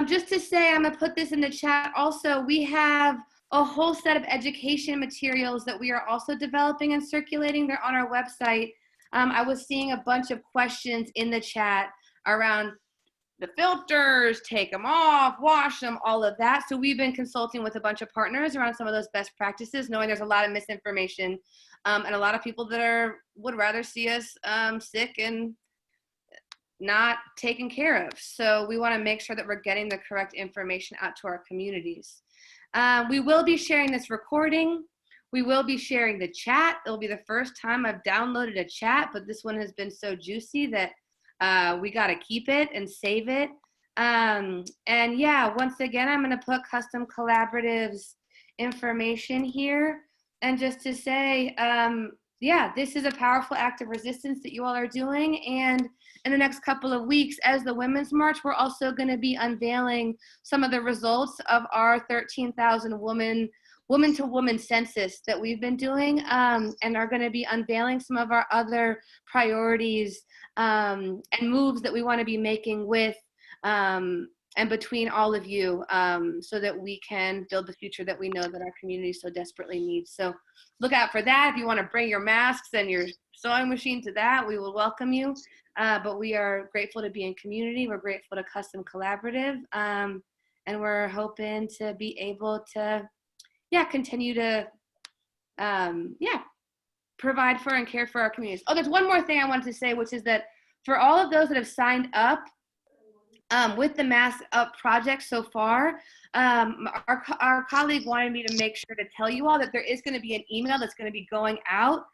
Just to say, I'm gonna put this in the chat. Also, we have a whole set of education materials that we are also developing and circulating. They're on our website. I was seeing a bunch of questions in the chat around the filters, take them off, wash them, all of that. So we've been consulting with a bunch of partners around some of those best practices, knowing there's a lot of misinformation, and a lot of people that would rather see us sick and not taken care of. So we want to make sure that we're getting the correct information out to our communities. We will be sharing this recording. We will be sharing the chat. It'll be the first time I've downloaded a chat, but this one has been so juicy that we got to keep it and save it. And yeah, once again, I'm going to put Custom Collaborative's information here. And just to say, yeah, this is a powerful act of resistance that you all are doing. And in the next couple of weeks, as the Women's March, we're also going to be unveiling some of the results of our 13,000 woman-to-woman census that we've been doing, and are going to be unveiling some of our other priorities and moves that we want to be making with and between all of you, so that we can build the future that we know that our community so desperately needs. So look out for that. If you want to bring your masks and your sewing machine to that, we will welcome you. But we are grateful to be in community. We're grateful to Custom Collaborative. And we're hoping to be able to, yeah, continue to, yeah, provide for and care for our communities. Oh, there's one more thing I wanted to say, which is that for all of those that have signed up with the Mask Up project so far, our colleague wanted me to make sure to tell you all that there is going to be an email that's going to be going out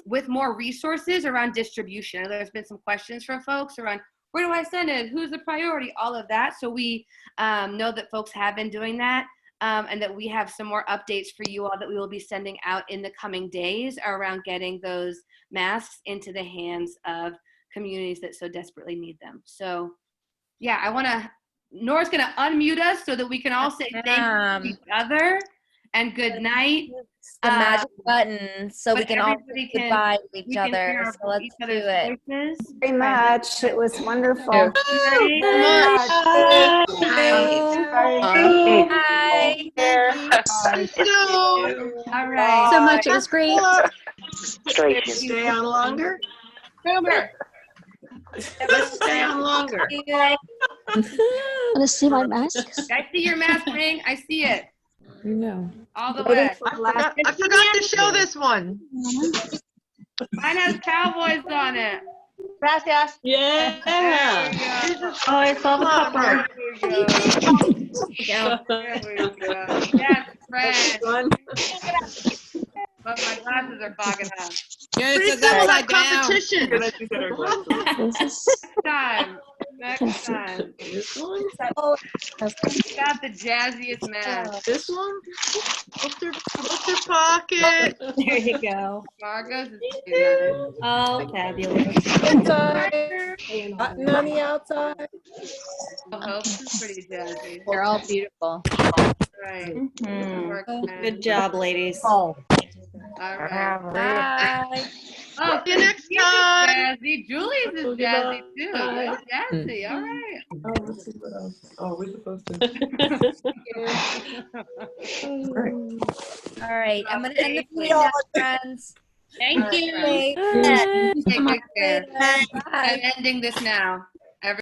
with more resources around distribution. There's been some questions from folks around, where do I send it? Who's the priority? All of that. So we know that folks have been doing that, and that we have some more updates for you all that we will be sending out in the coming days around getting those masks into the hands of communities that so desperately need them. So yeah, Nora's gonna unmute us so that we can all say thank you to each other and good night.
The magic button, so we can all say goodbye to each other. So let's do it.
Very much. It was wonderful.
Ready?
Bye.
All right.
So much. It was great.
Stay on longer? Let's stay on longer.
Want to see my mask?
I see your mask ring. I see it.
No.
All the way.
I forgot to show this one.
Mine has cowboys on it.
Gracias. Yeah.
Oh, I saw the pepper. There we go. Yes, fresh. But my glasses are fogging up.
Pretty soon we'll have competition. Next time.
This one?
Got the jazziest mask.
This one?
What's your pocket?
There you go.
Margot's is cute.
Oh, fabulous.
Inside. Button on the outside.
Hope's is pretty jazzy.
They're all beautiful.
Right.
Mhm.
Works, man.
Good job, ladies.
All right.
Bye.
Oh,
See you next
Julie's
time.
jazzy. Julie's is jazzy too. Go jazzy. All right.
Oh, let's see what else. Oh, we're supposed to.
All right. I'm going to end the meeting now, friends.
Thank you.
Okay.
Take good care.
Bye.
I'm ending this now.